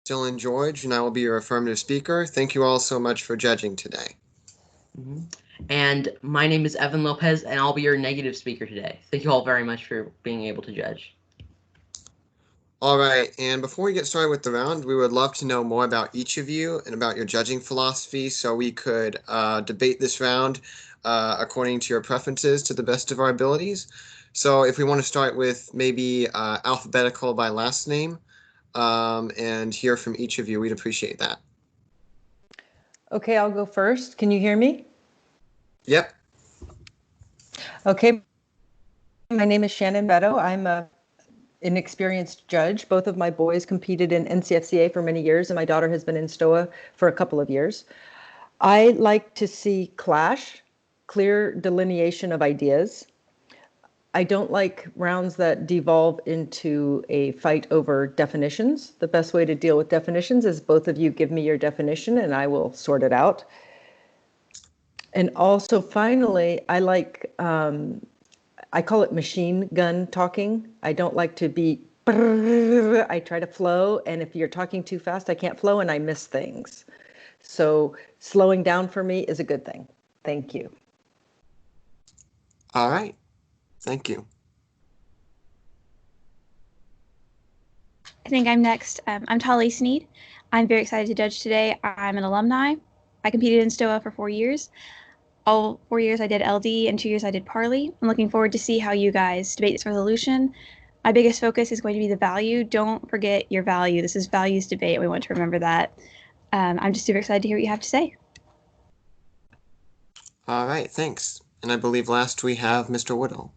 Dylan George, and I will be your affirmative speaker. Thank you all so much for judging today. And my name is Evan Lopez, and I'll be your negative speaker today. Thank you all very much for being able to judge. All right, and before we get started with the round, we would love to know more about each of you and about your judging philosophy so we could debate this round according to your preferences to the best of our abilities. So if we want to start with maybe alphabetical by last name and hear from each of you, we'd appreciate that. Okay, I'll go first. Can you hear me? Yep. Okay. My name is Shannon Meadow. I'm an experienced judge. Both of my boys competed in NCFCA for many years, and my daughter has been in Stoa for a couple of years. I like to see clash, clear delineation of ideas. I don't like rounds that devolve into a fight over definitions. The best way to deal with definitions is both of you give me your definition and I will sort it out. And also, finally, I like, I call it machine gun talking. I don't like to be, I try to flow. And if you're talking too fast, I can't flow and I miss things. So slowing down for me is a good thing. Thank you. All right. Thank you. I think I'm next. I'm Tali Sneed. I'm very excited to judge today. I'm an alumni. I competed in Stoa for 4 years. All 4 years I did LD and 2 years I did Parley. I'm looking forward to see how you guys debate this resolution. My biggest focus is going to be the value. Don't forget your value. This is values debate. We want to remember that. I'm just super excited to hear what you have to say. All right, thanks. And I believe last we have Mr. Woodall.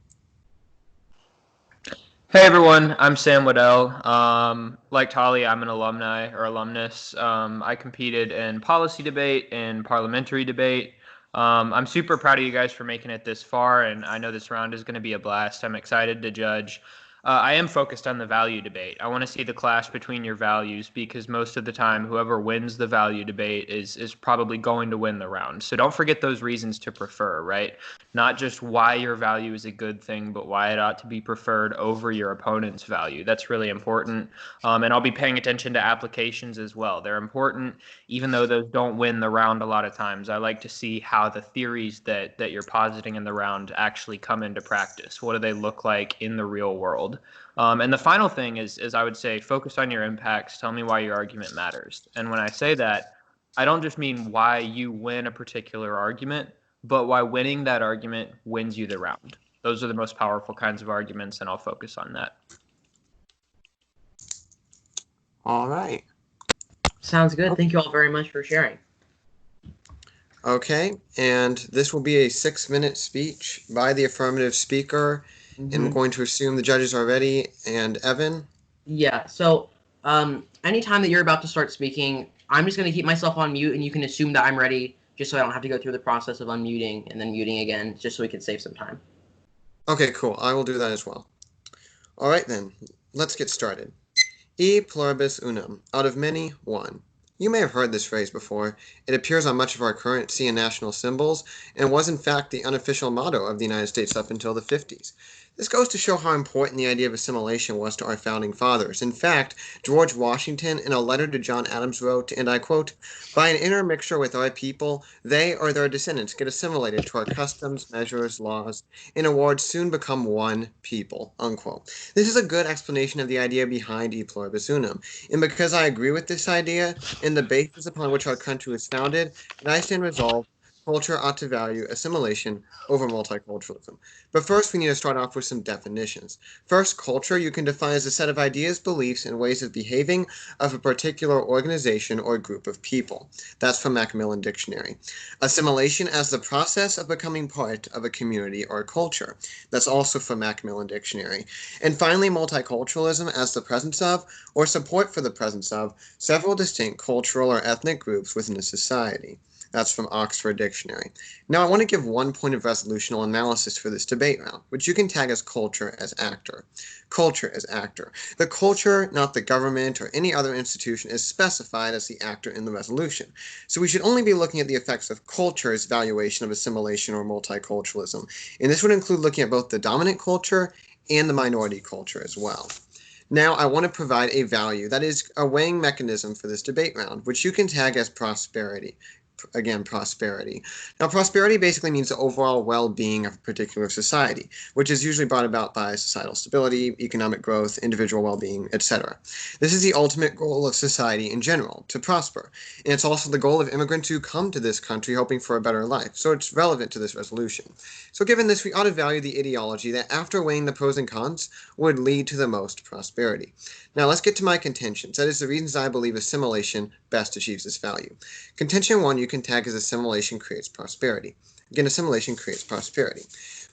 Hey everyone, I'm Sam Waddell. Like Tali, I'm an alumni or alumnus. I competed in policy debate and parliamentary debate. I'm super proud of you guys for making it this far, and I know this round is going to be a blast. I'm excited to judge. I am focused on the value debate. I want to see the clash between your values because most of the time, whoever wins the value debate is probably going to win the round. So don't forget those reasons to prefer, right? Not just why your value is a good thing, but why it ought to be preferred over your opponent's value. That's really important. And I'll be paying attention to applications as well. They're important, even though those don't win the round a lot of times. I like to see how the theories that you're positing in the round actually come into practice. What do they look like in the real world? And the final thing is I would say focus on your impacts. Tell me why your argument matters. And when I say that, I don't just mean why you win a particular argument, but why winning that argument wins you the round. Those are the most powerful kinds of arguments, and I'll focus on that. All right. Sounds good. Thank you all very much for sharing. Okay, and this will be a 6-minute speech by the affirmative speaker. And I'm going to assume the judges are ready. And Evan? Yeah, so anytime that you're about to start speaking, I'm just going to keep myself on mute, and you can assume that I'm ready, just so I don't have to go through the process of unmuting and then muting again, just so we can save some time. Okay, cool. I will do that as well. All right, then. Let's get started. E pluribus unum. Out of many, one. You may have heard this phrase before. It appears on much of our currency and national symbols, and was in fact the unofficial motto of the United States up until the 50s. This goes to show how important the idea of assimilation was to our founding fathers. In fact, George Washington, in a letter to John Adams, wrote, and I quote, "By an intermixture with our people, they or their descendants get assimilated to our customs, measures, laws, in a word, soon become one people," unquote. This is a good explanation of the idea behind E pluribus unum. And because I agree with this idea, and the basis upon which our country was founded, and I stand resolved, culture ought to value assimilation over multiculturalism. But first, we need to start off with some definitions. First, culture you can define as a set of ideas, beliefs, and ways of behaving of a particular organization or group of people. That's from Macmillan Dictionary. Assimilation as the process of becoming part of a community or culture. That's also from Macmillan Dictionary. And finally, multiculturalism as the presence of, or support for the presence of, several distinct cultural or ethnic groups within a society. That's from Oxford Dictionary. Now, I want to give one point of resolutional analysis for this debate round, which you can tag as culture as actor. Culture as actor. The culture, not the government or any other institution, is specified as the actor in the resolution. So we should only be looking at the effects of culture's valuation of assimilation or multiculturalism. And this would include looking at both the dominant culture and the minority culture as well. Now, I want to provide a value that is a weighing mechanism for this debate round, which you can tag as prosperity. Again, prosperity. Now, prosperity basically means the overall well-being of a particular society, which is usually brought about by societal stability, economic growth, individual well-being, etc. This is the ultimate goal of society in general, to prosper. And it's also the goal of immigrants who come to this country hoping for a better life, so it's relevant to this resolution. So given this, we ought to value the ideology that, after weighing the pros and cons, would lead to the most prosperity. Now, let's get to my contentions. That is the reasons I believe assimilation best achieves this value. Contention 1 you can tag as assimilation creates prosperity. Again, assimilation creates prosperity.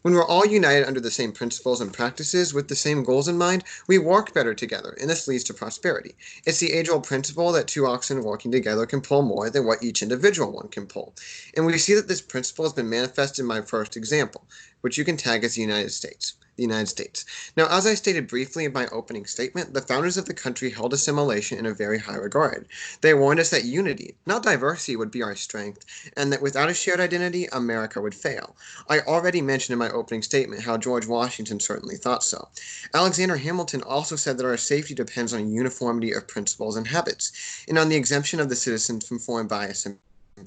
When we're all united under the same principles and practices with the same goals in mind, we work better together, and this leads to prosperity. It's the age-old principle that two oxen working together can pull more than what each individual one can pull. And we see that this principle has been manifested in my first example, which you can tag as the United States. The United States. Now, as I stated briefly in my opening statement, the founders of the country held assimilation in a very high regard. They warned us that unity, not diversity, would be our strength, and that without a shared identity, America would fail. I already mentioned in my opening statement how George Washington certainly thought so. Alexander Hamilton also said that our safety depends on uniformity of principles and habits, and on the exemption of the citizens from foreign bias and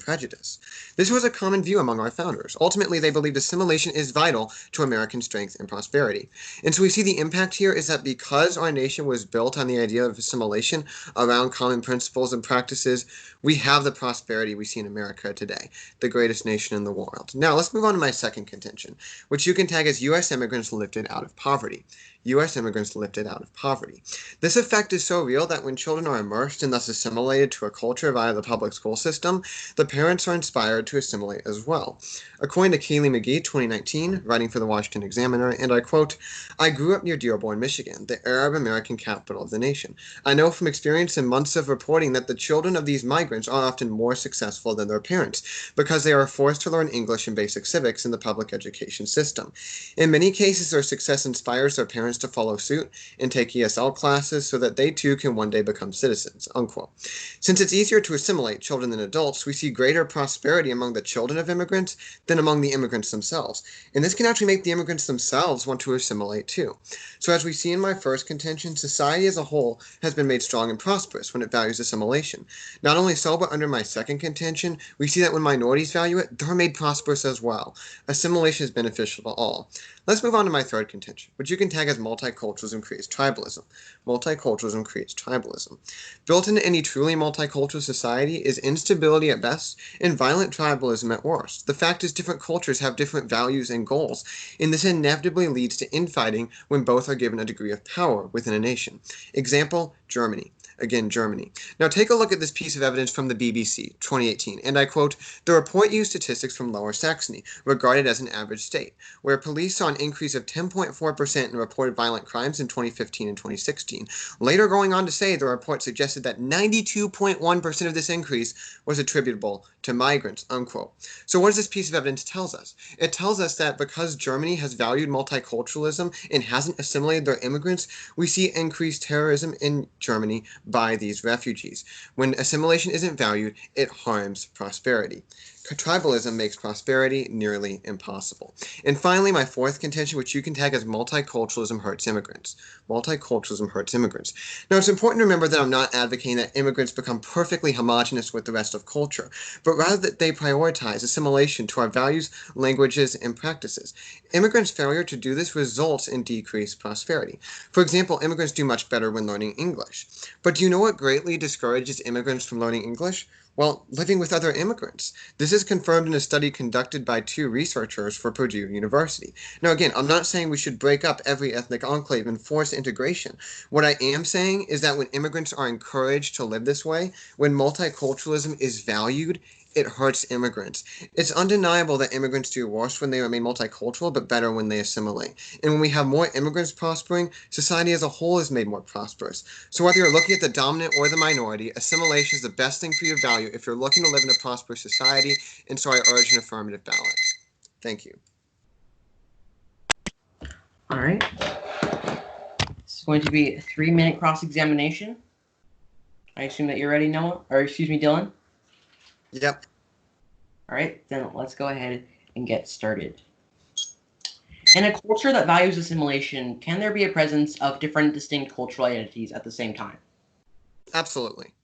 prejudice. This was a common view among our founders. Ultimately, they believed assimilation is vital to American strength and prosperity. And so we see the impact here is that because our nation was built on the idea of assimilation around common principles and practices, we have the prosperity we see in America today, the greatest nation in the world. Now, let's move on to my second contention, which you can tag as U.S. immigrants lifted out of poverty. U.S. immigrants lifted out of poverty. This effect is so real that when children are immersed and thus assimilated to a culture via the public school system, the parents are inspired to assimilate as well. According to Kaylee McGee, 2019, writing for the Washington Examiner, and I quote, "I grew up near Dearborn, Michigan, the Arab American capital of the nation. I know from experience and months of reporting that the children of these migrants are often more successful than their parents because they are forced to learn English and basic civics in the public education system. In many cases, their success inspires their parents to follow suit and take ESL classes so that they too can one day become citizens," unquote. Since it's easier to assimilate children than adults, we see greater prosperity among the children of immigrants than among the immigrants themselves. And this can actually make the immigrants themselves want to assimilate too. So as we see in my first contention, society as a whole has been made strong and prosperous when it values assimilation. Not only so, but under my second contention, we see that when minorities value it, they're made prosperous as well. Assimilation is beneficial to all. Let's move on to my third contention, which you can tag as multiculturalism creates tribalism. Multiculturalism creates tribalism. Built into any truly multicultural society is instability at best and violent tribalism at worst. The fact is different cultures have different values and goals, and this inevitably leads to infighting when both are given a degree of power within a nation. Example, Germany. Again, Germany. Now take a look at this piece of evidence from the BBC, 2018, and I quote, "The report used statistics from Lower Saxony, regarded as an average state, where police saw an increase of 10.4% in reported violent crimes in 2015 and 2016. Later going on to say the report suggested that 92.1% of this increase was attributable to migrants," unquote. So what does this piece of evidence tell us? It tells us that because Germany has valued multiculturalism and hasn't assimilated their immigrants, we see increased terrorism in Germany by these refugees. When assimilation isn't valued, it harms prosperity. Tribalism makes prosperity nearly impossible. And finally, my fourth contention, which you can tag as multiculturalism hurts immigrants. Multiculturalism hurts immigrants. Now, it's important to remember that I'm not advocating that immigrants become perfectly homogenous with the rest of culture, but rather that they prioritize assimilation to our values, languages, and practices. Immigrants' failure to do this results in decreased prosperity. For example, immigrants do much better when learning English. But do you know what greatly discourages immigrants from learning English? Well, living with other immigrants. This is confirmed in a study conducted by two researchers for Purdue University. Now, again, I'm not saying we should break up every ethnic enclave and force integration. What I am saying is that when immigrants are encouraged to live this way, when multiculturalism is valued, it hurts immigrants. It's undeniable that immigrants do worse when they remain multicultural, but better when they assimilate. And when we have more immigrants prospering, society as a whole is made more prosperous. So whether you're looking at the dominant or the minority, assimilation is the best thing for you to value if you're looking to live in a prosperous society, and so I urge an affirmative ballot. Thank you. All right. This is going to be a 3-minute cross-examination. I assume that you're ready, Noah? Or excuse me, Dylan? Yep. All right, then let's go ahead and get started. In a culture that values assimilation, can there be a presence of different distinct cultural identities at the same time? Absolutely.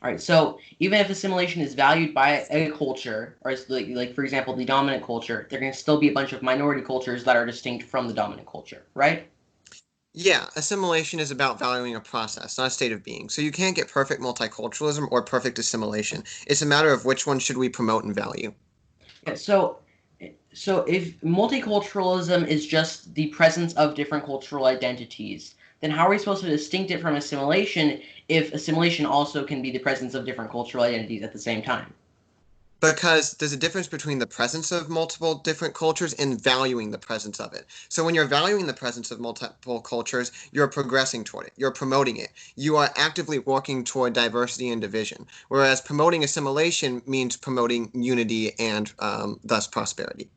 All right, so even if assimilation is valued by a culture, or like for example, the dominant culture, there can still be a bunch of minority cultures that are distinct from the dominant culture, right? Yeah, assimilation is about valuing a process, not a state of being. So you can't get perfect multiculturalism or perfect assimilation. It's a matter of which one should we promote and value. Yeah, so if multiculturalism is just the presence of different cultural identities, then how are we supposed to distinct it from assimilation if assimilation also can be the presence of different cultural identities at the same time? Because there's a difference between the presence of multiple different cultures and valuing the presence of it. So when you're valuing the presence of multiple cultures, you're progressing toward it. You're promoting it. You are actively working toward diversity and division. Whereas promoting assimilation means promoting unity and thus prosperity.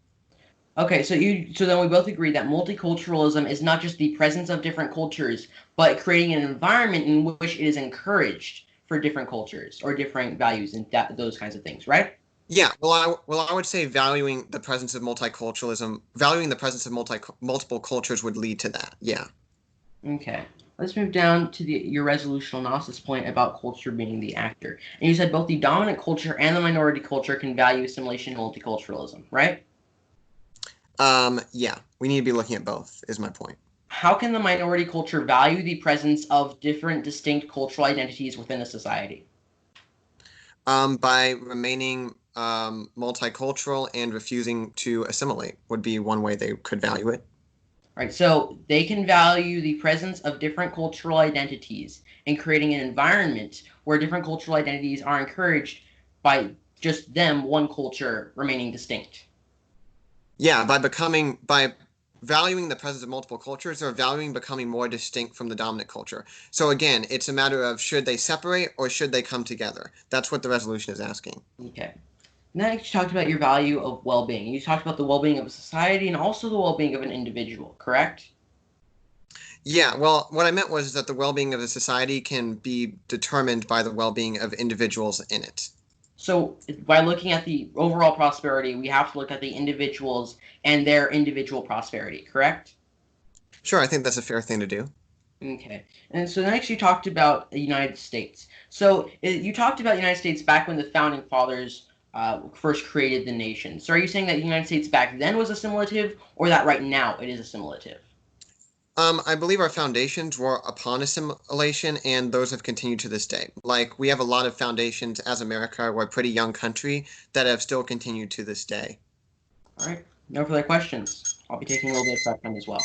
Okay, so then we both agree that multiculturalism is not just the presence of different cultures, but creating an environment in which it is encouraged for different cultures or different values and those kinds of things, right? Yeah, I would say valuing the presence of multiculturalism, valuing the presence of multiple cultures would lead to that. Yeah. Okay. Let's move down to your resolutional analysis point about culture being the actor. And you said both the dominant culture and the minority culture can value assimilation and multiculturalism, right? Yeah, we need to be looking at both, is my point. How can the minority culture value the presence of different distinct cultural identities within a society? By remaining multicultural and refusing to assimilate would be one way they could value it. Right, so they can value the presence of different cultural identities and creating an environment where different cultural identities are encouraged by just them, one culture, remaining distinct. Yeah, by valuing the presence of multiple cultures, they're valuing becoming more distinct from the dominant culture. So again, it's a matter of should they separate or should they come together? That's what the resolution is asking. Okay. Next, you talked about your value of well-being. You talked about the well-being of a society and also the well-being of an individual, correct? Yeah, well, what I meant was that the well-being of a society can be determined by the well-being of individuals in it. So by looking at the overall prosperity, we have to look at the individuals and their individual prosperity, correct? Sure, I think that's a fair thing to do. Okay. And so next you talked about the United States. So you talked about the United States back when the founding fathers first created the nation. So are you saying that the United States back then was assimilative or that right now it is assimilative? I believe our foundations were upon assimilation, and those have continued to this day. Like, we have a lot of foundations as America, we're a pretty young country, that have still continued to this day. All right. No further questions. I'll be taking a little bit of prep time as well.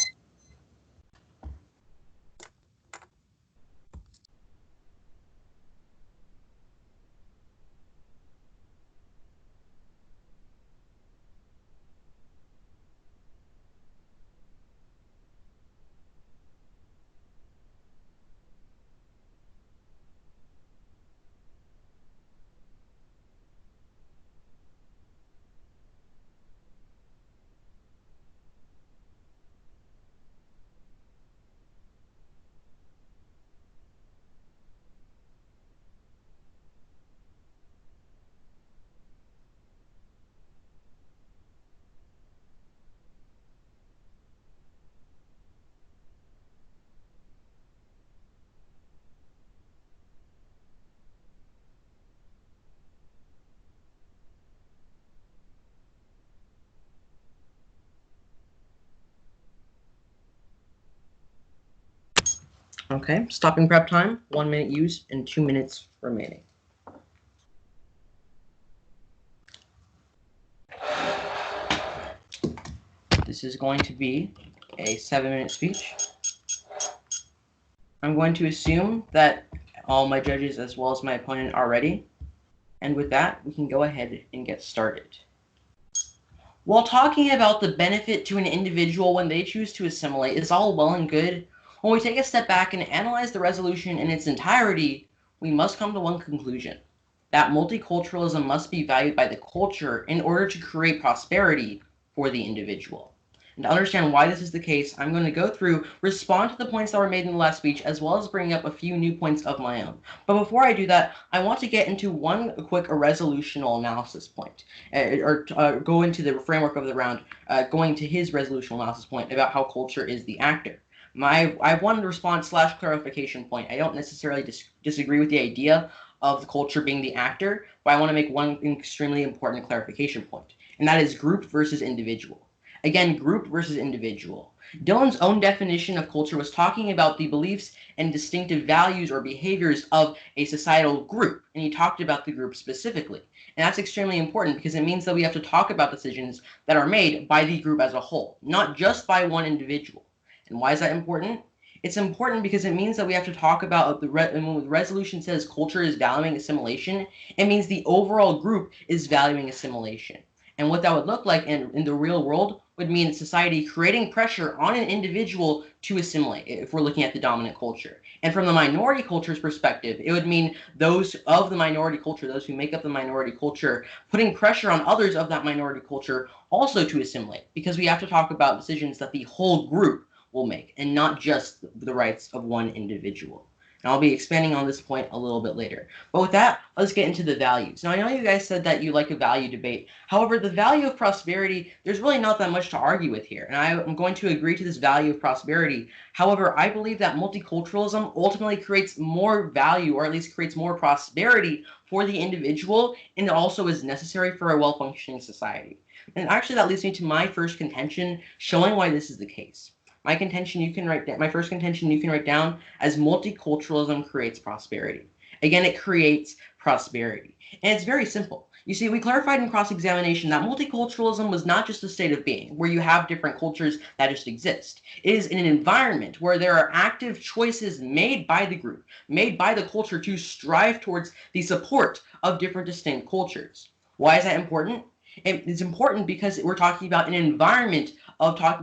Okay. Stopping prep time. 1 minute used and 2 minutes remaining. This is going to be a 7-minute speech. I'm going to assume that all my judges as well as my opponent are ready. And with that, we can go ahead and get started. While talking about the benefit to an individual when they choose to assimilate is all well and good, when we take a step back and analyze the resolution in its entirety, we must come to one conclusion: that multiculturalism must be valued by the culture in order to create prosperity for the individual. And to understand why this is the case, I'm going to go through, respond to the points that were made in the last speech, as well as bring up a few new points of my own. But before I do that, I want to get into one quick resolutional analysis point, or go into the framework of the round, going to his resolutional analysis point about how culture is the actor. I have one response / clarification point. I don't necessarily disagree with the idea of the culture being the actor, but I want to make one extremely important clarification point, and that is group versus individual. Again, group versus individual. Dylan's own definition of culture was talking about the beliefs and distinctive values or behaviors of a societal group, and he talked about the group specifically. And that's extremely important because it means that we have to talk about decisions that are made by the group as a whole, not just by one individual. And why is that important? It's important because it means that we have to talk about when the resolution says culture is valuing assimilation, it means the overall group is valuing assimilation. And what that would look like in the real world would mean society creating pressure on an individual to assimilate, if we're looking at the dominant culture. And from the minority culture's perspective, it would mean those of the minority culture, those who make up the minority culture, putting pressure on others of that minority culture also to assimilate, because we have to talk about decisions that the whole group will make, and not just the rights of one individual. And I'll be expanding on this point a little bit later. But with that, let's get into the values. Now, I know you guys said that you like a value debate. However, the value of prosperity, there's really not that much to argue with here. And I'm going to agree to this value of prosperity. However, I believe that multiculturalism ultimately creates more value, or at least creates more prosperity for the individual, and it also is necessary for a well-functioning society. And actually, that leads me to my first contention, showing why this is the case. My first contention you can write down as multiculturalism creates prosperity. Again, it creates prosperity. And it's very simple. You see, we clarified in cross-examination that multiculturalism was not just a state of being, where you have different cultures that just exist. It is an environment where there are active choices made by the group, made by the culture to strive towards the support of different distinct cultures. Why is that important? It's important because we're talking about an environment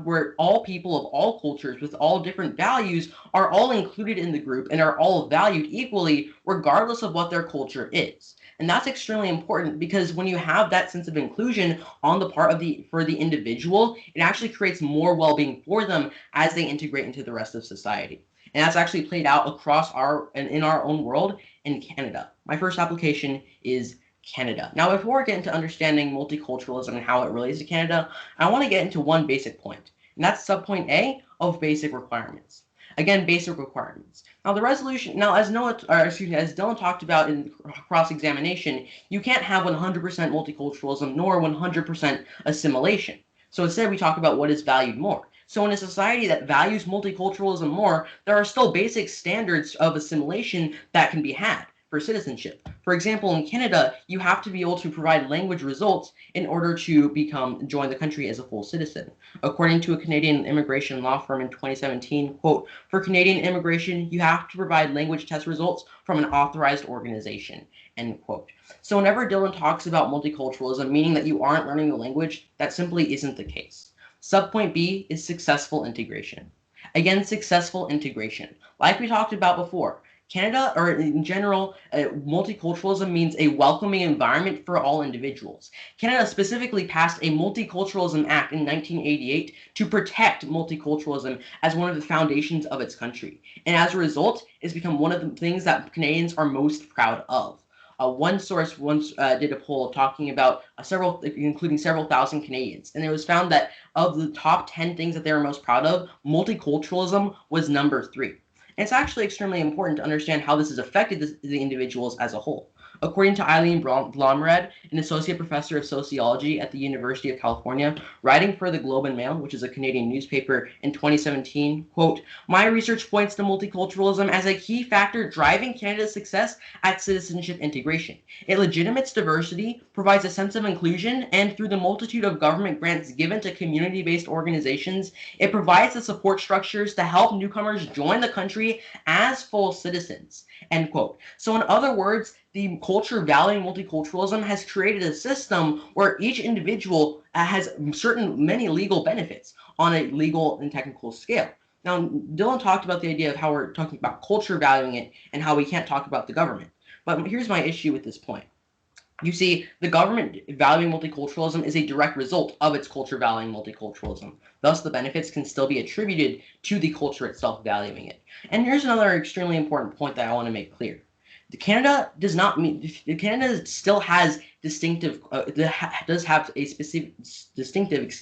where all people of all cultures with all different values are all included in the group and are all valued equally regardless of what their culture is. And that's extremely important because when you have that sense of inclusion on the part of for the individual, it actually creates more well-being for them as they integrate into the rest of society. And that's actually played out across in our own world in Canada. My first application is Canada. Now, before I get into understanding multiculturalism and how it relates to Canada, I want to get into one basic point, and that's subpoint A of basic requirements. Again, basic requirements. Now, the resolution. Now, as Dylan talked about in cross-examination, you can't have 100% multiculturalism nor 100% assimilation. So instead, we talk about what is valued more. So in a society that values multiculturalism more, there are still basic standards of assimilation that can be had for citizenship. For example, in Canada, you have to be able to provide language results in order to join the country as a full citizen. According to a Canadian immigration law firm in 2017, quote, for Canadian immigration, you have to provide language test results from an authorized organization, end quote. So whenever Dylan talks about multiculturalism, meaning that you aren't learning the language, that simply isn't the case. Subpoint B is successful integration. Again, successful integration. Like we talked about before, Canada, or in general, multiculturalism means a welcoming environment for all individuals. Canada specifically passed a Multiculturalism Act in 1988 to protect multiculturalism as one of the foundations of its country. And as a result, it's become one of the things that Canadians are most proud of. One source once did a poll talking about including several thousand Canadians, and it was found that of the top 10 things that they were most proud of, multiculturalism was number 3. And it's actually extremely important to understand how this has affected the individuals as a whole. According to Eileen Blomrad, an associate professor of sociology at the University of California, writing for the Globe and Mail, which is a Canadian newspaper, in 2017, quote, my research points to multiculturalism as a key factor driving Canada's success at citizenship integration. It legitimates diversity, provides a sense of inclusion, and through the multitude of government grants given to community-based organizations, it provides the support structures to help newcomers join the country as full citizens, end quote. So in other words, the culture valuing multiculturalism has created a system where each individual has many legal benefits on a legal and technical scale. Now, Dylan talked about the idea of how we're talking about culture valuing it and how we can't talk about the government. But here's my issue with this point. You see, the government valuing multiculturalism is a direct result of its culture valuing multiculturalism. Thus, the benefits can still be attributed to the culture itself valuing it. And here's another extremely important point that I want to make clear. Canada does not mean Canada still has distinctive does have a specific distinctive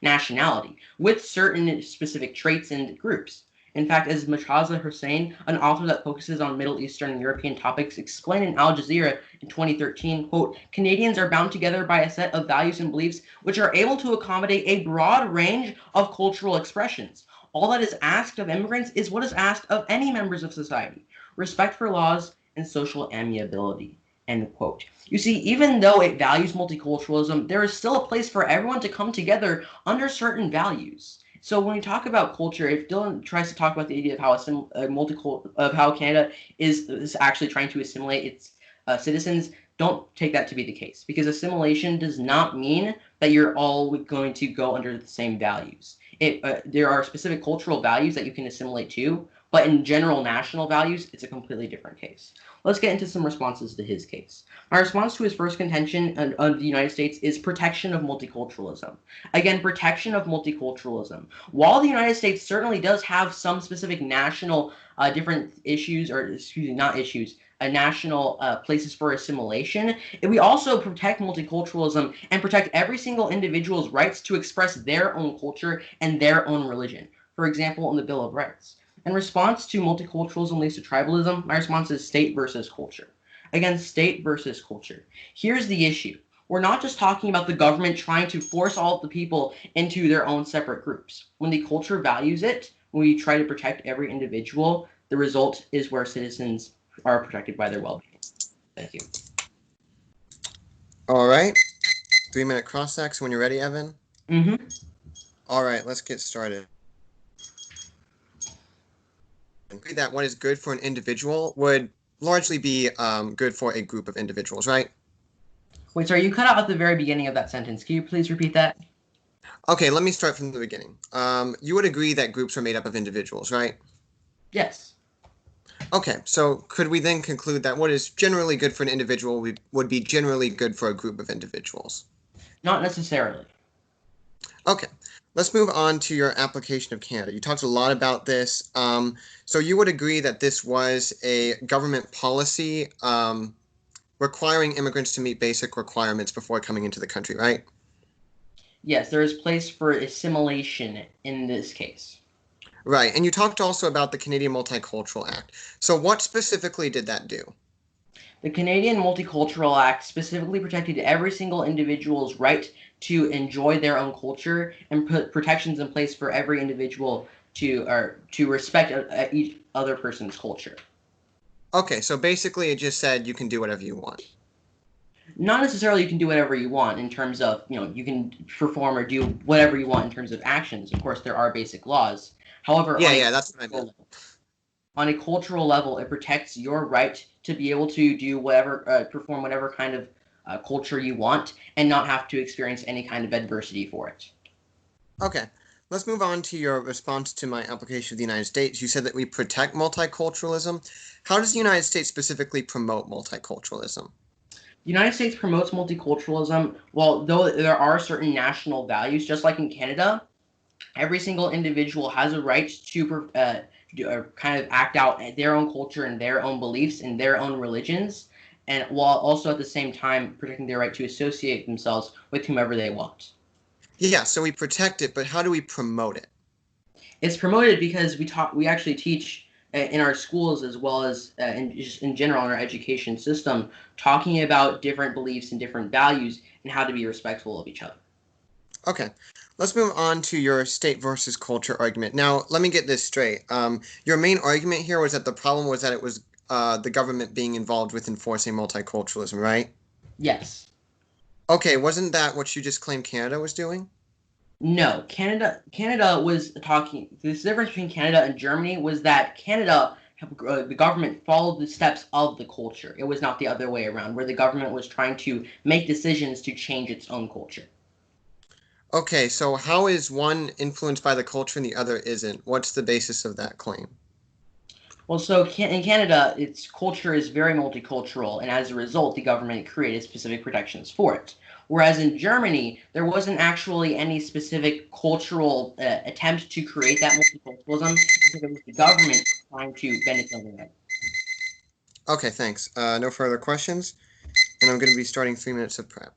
nationality with certain specific traits and groups. In fact, as Machaza Hussein, an author that focuses on Middle Eastern and European topics, explained in Al Jazeera in 2013, quote, Canadians are bound together by a set of values and beliefs which are able to accommodate a broad range of cultural expressions. All that is asked of immigrants is what is asked of any members of society: respect for laws and social amiability, end quote. You see, even though it values multiculturalism, there is still a place for everyone to come together under certain values. So when we talk about culture, if Dylan tries to talk about the idea of how Canada is actually trying to assimilate its citizens, don't take that to be the case, because assimilation does not mean that you're all going to go under the same values. There are specific cultural values that you can assimilate to, but in general national values, it's a completely different case. Let's get into some responses to his case. My response to his first contention of the United States is protection of multiculturalism. Again, protection of multiculturalism. While the United States certainly does have some specific national different issues, or excuse me, not issues, national places for assimilation, we also protect multiculturalism and protect every single individual's rights to express their own culture and their own religion. For example, in the Bill of Rights. In response to multiculturalism leads to tribalism, my response is state versus culture. Again, state versus culture. Here's the issue. We're not just talking about the government trying to force all of the people into their own separate groups. When the culture values it, when we try to protect every individual, the result is where citizens are protected by their well-being. Thank you. All right. 3-minute cross-sects when you're ready, Evan. Mm-hmm. All right, let's get started. That what is good for an individual would largely be good for a group of individuals, right? Wait, sorry, you cut out at the very beginning of that sentence. Can you please repeat that? Okay, let me start from the beginning. You would agree that groups are made up of individuals, right? Yes. Okay, so could we then conclude that what is generally good for an individual would be generally good for a group of individuals? Not necessarily. Okay, let's move on to your application of Canada. You talked a lot about this. So you would agree that this was a government policy requiring immigrants to meet basic requirements before coming into the country, right? Yes, there is place for assimilation in this case. Right, and you talked also about the Canadian Multicultural Act. So what specifically did that do? The Canadian Multicultural Act specifically protected every single individual's right to enjoy their own culture and put protections in place for every individual to respect each other person's culture. Okay, so basically it just said you can do whatever you want. Not necessarily you can do whatever you want in terms of, you can perform or do whatever you want in terms of actions. Of course, there are basic laws. However, that's what I meant. On a cultural level, it protects your right to be able to do whatever, perform whatever kind of culture you want and not have to experience any kind of adversity for it. Okay, let's move on to your response to my application of the United States. You said that we protect multiculturalism. How does the United States specifically promote multiculturalism? The United States promotes multiculturalism, though there are certain national values, just like in Canada, every single individual has a right to kind of act out their own culture and their own beliefs and their own religions, and while also at the same time protecting their right to associate themselves with whomever they want. Yeah, so we protect it, but how do we promote it? It's promoted because we actually teach in our schools, as well as in general in our education system, talking about different beliefs and different values and how to be respectful of each other. Okay, let's move on to your state versus culture argument. Now, let me get this straight. Your main argument here was that the problem was that it was the government being involved with enforcing multiculturalism, right? Yes. Okay, wasn't that what you just claimed Canada was doing? No, Canada was talking. This difference between Canada and Germany was that Canada, the government followed the steps of the culture. It was not the other way around, where the government was trying to make decisions to change its own culture. Okay, so how is one influenced by the culture and the other isn't? What's the basis of that claim? Well, so in Canada, its culture is very multicultural, and as a result, the government created specific protections for it. Whereas in Germany, there wasn't actually any specific cultural attempt to create that multiculturalism, because it was the government trying to benefit from it. Okay, thanks. No further questions, and I'm going to be starting 3 minutes of prep.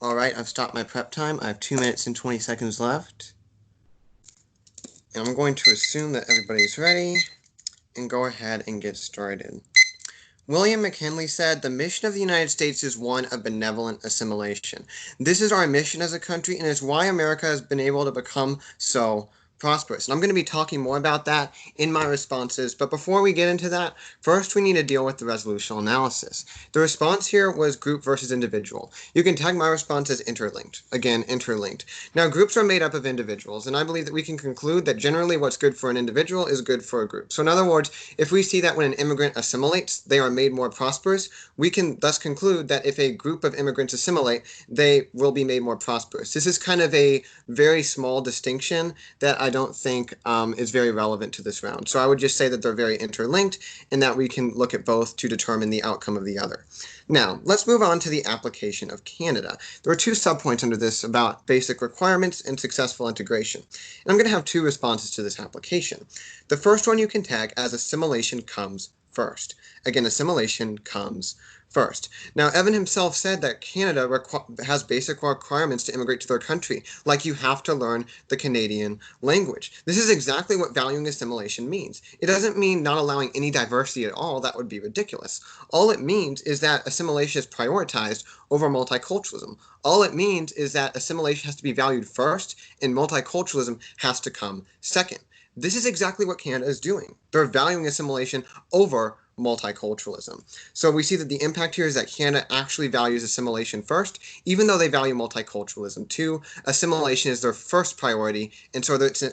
All right, I've stopped my prep time. I have 2 minutes and 20 seconds left. And I'm going to assume that everybody's ready and go ahead and get started. William McKinley said, "The mission of the United States is one of benevolent assimilation. This is our mission as a country, and is why America has been able to become so prosperous." And I'm going to be talking more about that in my responses, but before we get into that, first we need to deal with the resolutional analysis. The response here was group versus individual. You can tag my response as interlinked. Again, interlinked. Now, groups are made up of individuals, and I believe that we can conclude that generally what's good for an individual is good for a group. So in other words, if we see that when an immigrant assimilates, they are made more prosperous, we can thus conclude that if a group of immigrants assimilate, they will be made more prosperous. This is kind of a very small distinction that I don't think is very relevant to this round. So I would just say that they're very interlinked and that we can look at both to determine the outcome of the other. Now, let's move on to the application of Canada. There are 2 subpoints under this about basic requirements and successful integration. And I'm going to have 2 responses to this application. The first one you can tag as assimilation comes first. Again, assimilation comes first. Now, Evan himself said that Canada has basic requirements to immigrate to their country, like you have to learn the Canadian language. This is exactly what valuing assimilation means. It doesn't mean not allowing any diversity at all. That would be ridiculous. All it means is that assimilation is prioritized over multiculturalism. All it means is that assimilation has to be valued first and multiculturalism has to come second. This is exactly what Canada is doing. They're valuing assimilation over multiculturalism. So we see that the impact here is that Canada actually values assimilation first, even though they value multiculturalism too. Assimilation is their first priority, and so it's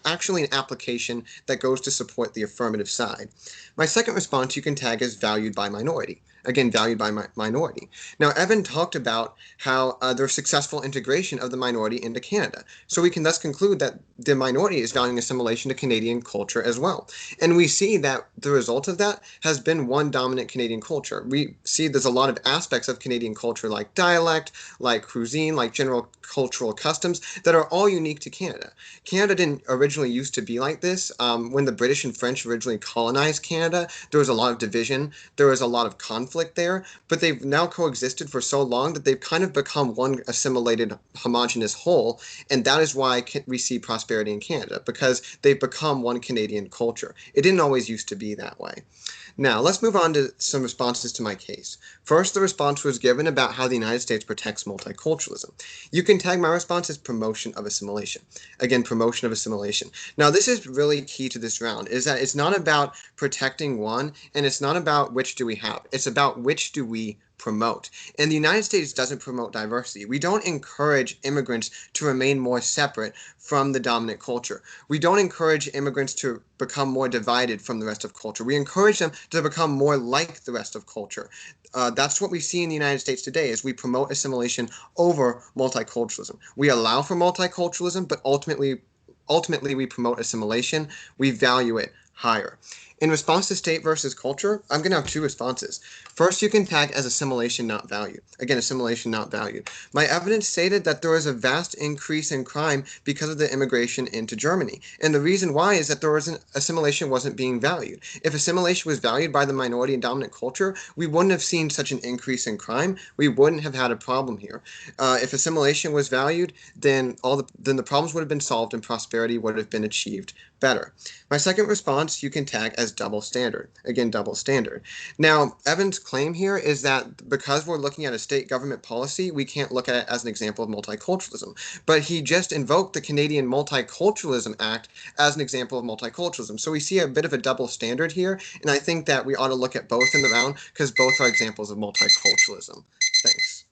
actually an application that goes to support the affirmative side. My second response you can tag as valued by minority. Again, valued by minority. Now, Evan talked about how there's successful integration of the minority into Canada. So we can thus conclude that the minority is valuing assimilation to Canadian culture as well. And we see that the result of that has been one dominant Canadian culture. We see there's a lot of aspects of Canadian culture like dialect, like cuisine, like general cultural customs that are all unique to Canada. Canada didn't originally used to be like this. When the British and French originally colonized Canada, there was a lot of division, there was a lot of conflict there, but they've now coexisted for so long that they've kind of become one assimilated homogenous whole, and that is why we see prosperity in Canada, because they've become one Canadian culture. It didn't always used to be that way. Now, let's move on to some responses to my case. First, the response was given about how the United States protects multiculturalism. You can tag my response as promotion of assimilation. Again, promotion of assimilation. Now, this is really key to this round, is that it's not about protecting one, and it's not about which do we have. It's about which do we promote. And the United States doesn't promote diversity. We don't encourage immigrants to remain more separate from the dominant culture. We don't encourage immigrants to become more divided from the rest of culture. We encourage them to become more like the rest of culture. That's what we see in the United States today, is we promote assimilation over multiculturalism. We allow for multiculturalism, but ultimately we promote assimilation. We value it higher. In response to state versus culture, I'm going to have 2 responses. First, you can tag as assimilation not valued. Again, assimilation not valued. My evidence stated that there was a vast increase in crime because of the immigration into Germany. And the reason why is that assimilation wasn't being valued. If assimilation was valued by the minority and dominant culture, we wouldn't have seen such an increase in crime. We wouldn't have had a problem here. If assimilation was valued, then the problems would have been solved and prosperity would have been achieved better. My second response you can tag as double standard. Again, double standard. Now, Evan's claim here is that because we're looking at a state government policy, we can't look at it as an example of multiculturalism. But he just invoked the Canadian Multiculturalism Act as an example of multiculturalism. So we see a bit of a double standard here, and I think that we ought to look at both in the round because both are examples of multiculturalism. Thanks.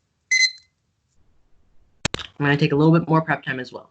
I'm going to take a little bit more prep time as well.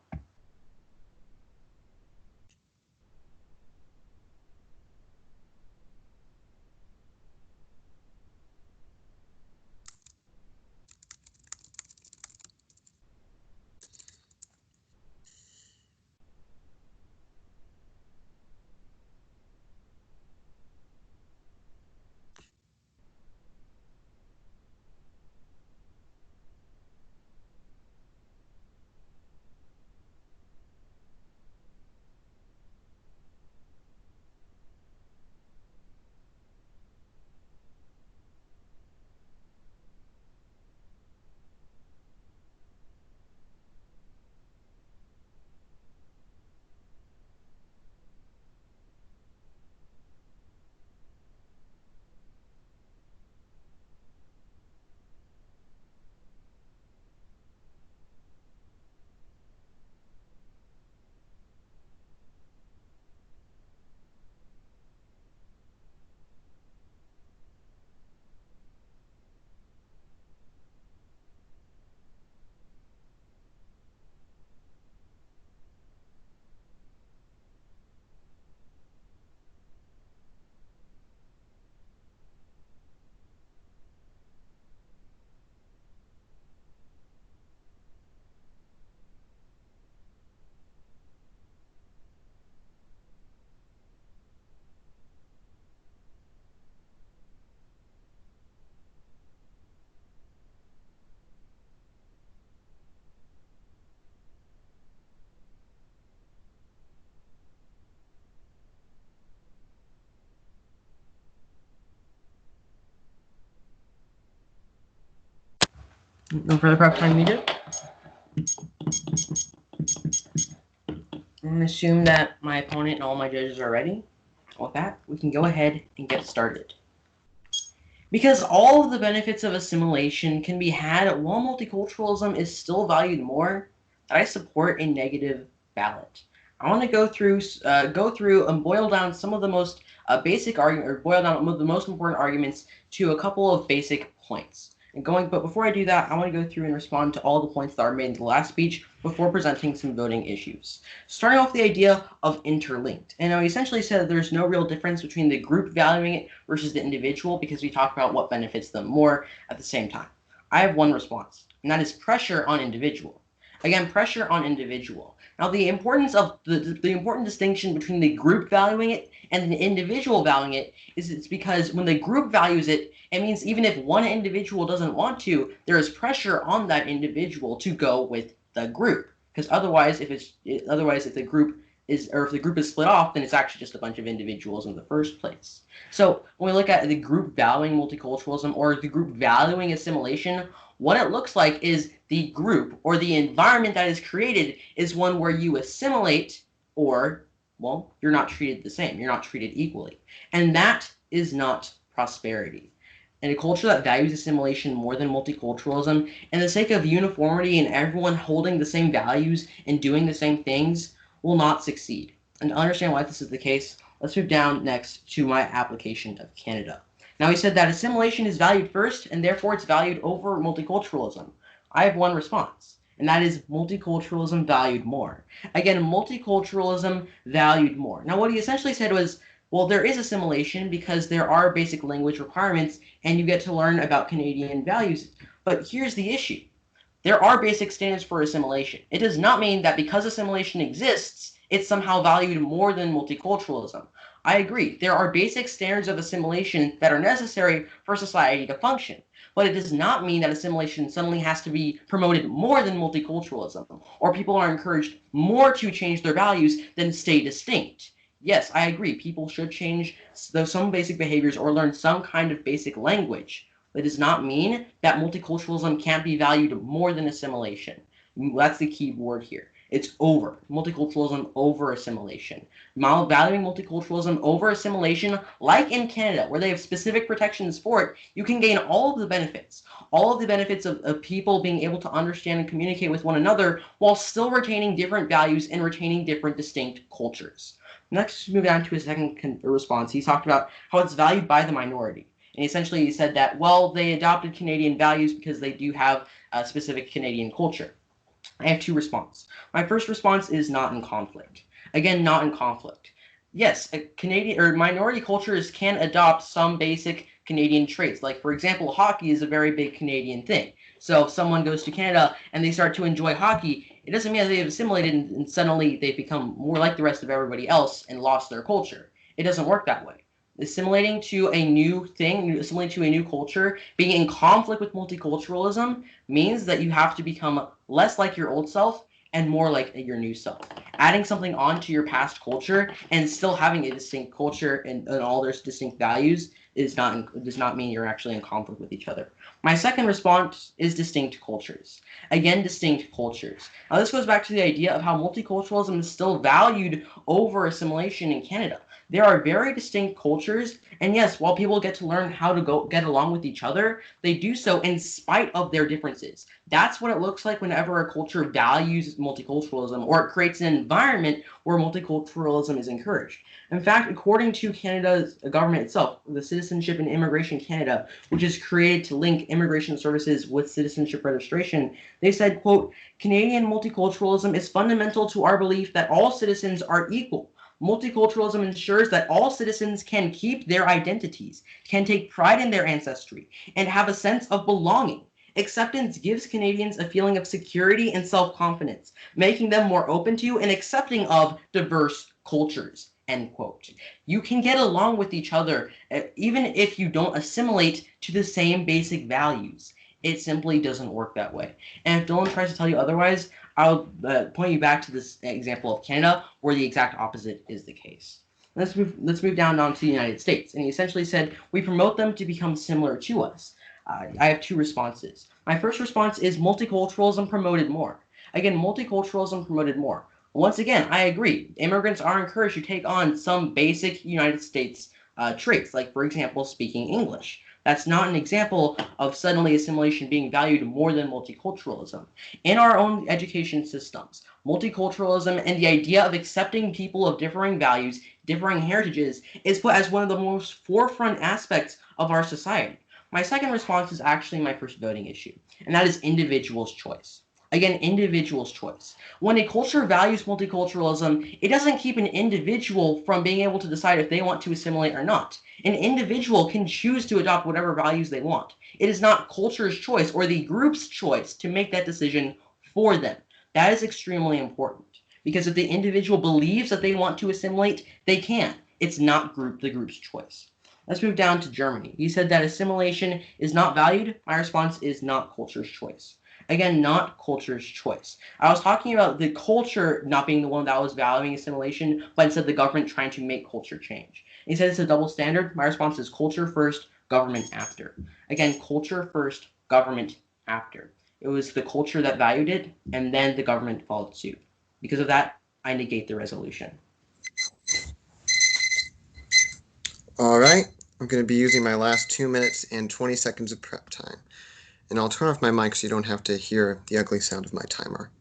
No further prep time needed. I'm going to assume that my opponent and all my judges are ready. With that, we can go ahead and get started. Because all of the benefits of assimilation can be had while multiculturalism is still valued more, I support a negative ballot. I want to go through and boil down some of the most basic argument, or boil down the most important arguments to a couple of basic points. But before I do that, I want to go through and respond to all the points that are made in the last speech before presenting some voting issues. Starting off with the idea of interlinked. And I essentially said that there's no real difference between the group valuing it versus the individual because we talk about what benefits them more at the same time. I have one response, and that is pressure on individual. Again, pressure on individual. Now, the importance of the important distinction between the group valuing it and the individual valuing it is it's because when the group values it, it means even if one individual doesn't want to, there is pressure on that individual to go with the group. Because otherwise, if the group is split off, then it's actually just a bunch of individuals in the first place. So when we look at the group valuing multiculturalism or the group valuing assimilation, what it looks like is the group or the environment that is created is one where you assimilate or, well, you're not treated the same. You're not treated equally. And that is not prosperity. And a culture that values assimilation more than multiculturalism, and the sake of uniformity and everyone holding the same values and doing the same things, will not succeed. And to understand why this is the case, let's move down next to my application of Canada. Now, he said that assimilation is valued first, and therefore it's valued over multiculturalism. I have one response, and that is multiculturalism valued more. Again, multiculturalism valued more. Now, what he essentially said was, well, there is assimilation because there are basic language requirements, and you get to learn about Canadian values. But here's the issue. There are basic standards for assimilation. It does not mean that because assimilation exists, it's somehow valued more than multiculturalism. I agree. There are basic standards of assimilation that are necessary for society to function. But it does not mean that assimilation suddenly has to be promoted more than multiculturalism, or people are encouraged more to change their values than stay distinct. Yes, I agree. People should change some basic behaviors or learn some kind of basic language. That does not mean that multiculturalism can't be valued more than assimilation. That's the key word here. It's over. Multiculturalism over assimilation. Valuing multiculturalism over assimilation, like in Canada, where they have specific protections for it, you can gain all of the benefits. All of the benefits of people being able to understand and communicate with one another while still retaining different values and retaining different distinct cultures. Next, move on to his second response. He talked about how it's valued by the minority. And essentially he said that, well, they adopted Canadian values because they do have a specific Canadian culture. I have two responses. My first response is not in conflict. Again, not in conflict. Yes, a Canadian or minority cultures can adopt some basic Canadian traits. Like, for example, hockey is a very big Canadian thing. So if someone goes to Canada and they start to enjoy hockey, it doesn't mean that they've assimilated and suddenly they've become more like the rest of everybody else and lost their culture. It doesn't work that way. Assimilating to a new thing, assimilating to a new culture, being in conflict with multiculturalism means that you have to become less like your old self and more like your new self. Adding something onto your past culture and still having a distinct culture and all their distinct values does not mean you're actually in conflict with each other. My second response is distinct cultures. Again, distinct cultures. Now this goes back to the idea of how multiculturalism is still valued over assimilation in Canada. There are very distinct cultures, and yes, while people get to learn how to get along with each other, they do so in spite of their differences. That's what it looks like whenever a culture values multiculturalism, or it creates an environment where multiculturalism is encouraged. In fact, according to Canada's government itself, the Citizenship and Immigration Canada, which is created to link immigration services with citizenship registration, they said, quote, Canadian multiculturalism is fundamental to our belief that all citizens are equal. Multiculturalism ensures that all citizens can keep their identities, can take pride in their ancestry, and have a sense of belonging. Acceptance gives Canadians a feeling of security and self-confidence, making them more open to and accepting of diverse cultures. End quote. You can get along with each other even if you don't assimilate to the same basic values. It simply doesn't work that way. And if Dylan tries to tell you otherwise, I'll point you back to this example of Canada, where the exact opposite is the case. Let's move down onto the United States. And he essentially said, we promote them to become similar to us. I have two responses. My first response is multiculturalism promoted more. Again, multiculturalism promoted more. Once again, I agree. Immigrants are encouraged to take on some basic United States traits, like, for example, speaking English. That's not an example of suddenly assimilation being valued more than multiculturalism. In our own education systems, multiculturalism and the idea of accepting people of differing values, differing heritages, is put as one of the most forefront aspects of our society. My second response is actually my first voting issue, and that is individual's choice. Again, individual's choice. When a culture values multiculturalism, it doesn't keep an individual from being able to decide if they want to assimilate or not. An individual can choose to adopt whatever values they want. It is not culture's choice or the group's choice to make that decision for them. That is extremely important, because if the individual believes that they want to assimilate, they can. It's not the group's choice. Let's move down to Germany. He said that assimilation is not valued. My response is not culture's choice. Again, not culture's choice. I was talking about the culture not being the one that was valuing assimilation, but instead the government trying to make culture change. He said it's a double standard. My response is culture first, government after. Again, culture first, government after. It was the culture that valued it, and then the government followed suit. Because of that, I negate the resolution. All right, I'm going to be using my last 2 minutes and 20 seconds of prep time. And I'll turn off my mic so you don't have to hear the ugly sound of my timer.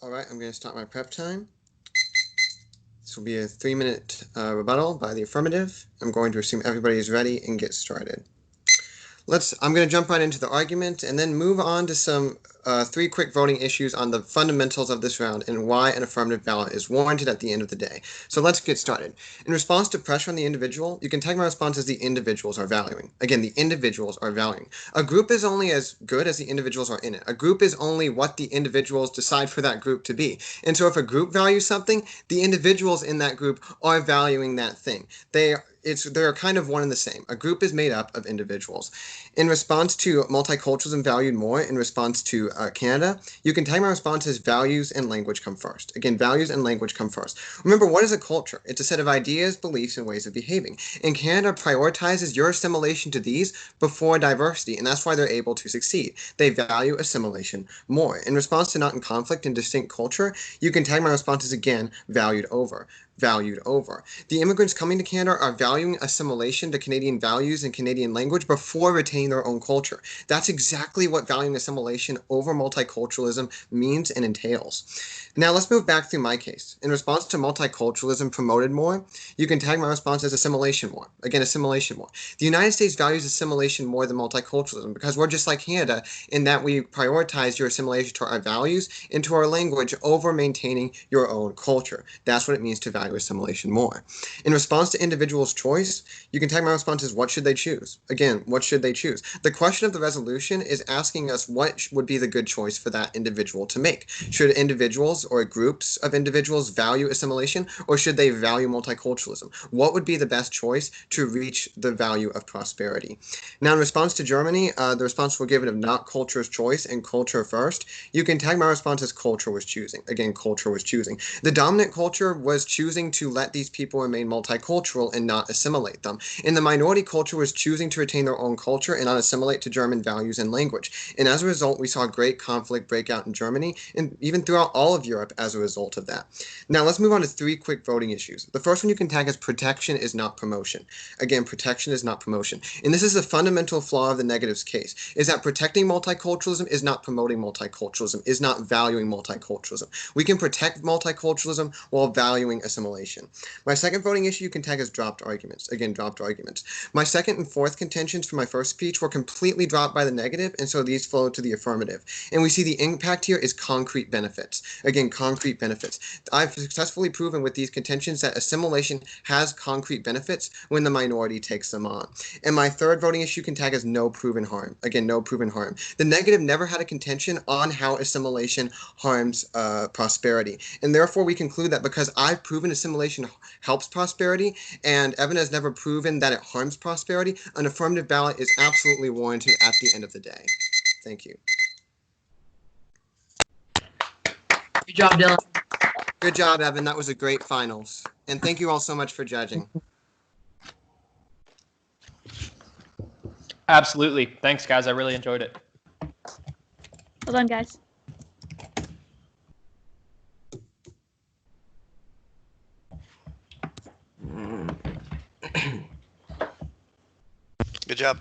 All right, I'm going to start my prep time. This will be a 3-minute rebuttal by the affirmative. I'm going to assume everybody is ready and get started. I'm going to jump right into the argument and then move on to some 3 quick voting issues on the fundamentals of this round and why an affirmative ballot is warranted at the end of the day. So let's get started. In response to pressure on the individual, you can tag my response as the individuals are valuing. Again, the individuals are valuing. A group is only as good as the individuals are in it. A group is only what the individuals decide for that group to be. And so if a group values something, the individuals in that group are valuing that thing. They're kind of one and the same. A group is made up of individuals. In response to multiculturalism valued more, in response to Canada, you can tag my response as values and language come first. Again, values and language come first. Remember, what is a culture? It's a set of ideas, beliefs, and ways of behaving. And Canada prioritizes your assimilation to these before diversity, and that's why they're able to succeed. They value assimilation more. In response to not in conflict and distinct culture, you can tag my responses again, valued over. The immigrants coming to Canada are valuing assimilation to Canadian values and Canadian language before retaining their own culture. That's exactly what valuing assimilation over multiculturalism means and entails. Now let's move back through my case. In response to multiculturalism promoted more, you can tag my response as assimilation more. Again, assimilation more. The United States values assimilation more than multiculturalism because we're just like Canada in that we prioritize your assimilation to our values and to our language over maintaining your own culture. That's what it means to value assimilation more. In response to individuals' choice, you can tag my response as what should they choose? Again, what should they choose? The question of the resolution is asking us what would be the good choice for that individual to make. Should individuals or groups of individuals value assimilation, or should they value multiculturalism? What would be the best choice to reach the value of prosperity? Now, in response to Germany, the response were given of not culture's choice and culture first. You can tag my response as culture was choosing. Again, culture was choosing. The dominant culture was choosing to let these people remain multicultural and not assimilate them. And the minority culture was choosing to retain their own culture and not assimilate to German values and language. And as a result, we saw great conflict break out in Germany and even throughout all of Europe as a result of that. Now, let's move on to 3 quick voting issues. The first one you can tag as protection is not promotion. Again, protection is not promotion. And this is a fundamental flaw of the negatives case, is that protecting multiculturalism is not promoting multiculturalism, is not valuing multiculturalism. We can protect multiculturalism while valuing assimilation. My second voting issue you can tag as dropped arguments. Again, dropped arguments. My second and fourth contentions for my first speech were completely dropped by the negative, and so these flow to the affirmative. And we see the impact here is concrete benefits. Again, concrete benefits. I've successfully proven with these contentions that assimilation has concrete benefits when the minority takes them on. And my third voting issue can tag as no proven harm. Again, no proven harm. The negative never had a contention on how assimilation harms prosperity. And therefore, we conclude that because I've proven assimilation helps prosperity and Evan has never proven that it harms prosperity, an affirmative ballot is absolutely warranted at the end of the day. Thank you. Good job, Dylan. Good job, Evan. That was a great finals. And thank you all so much for judging. Absolutely. Thanks, guys. I really enjoyed it. Well done, guys. Good job.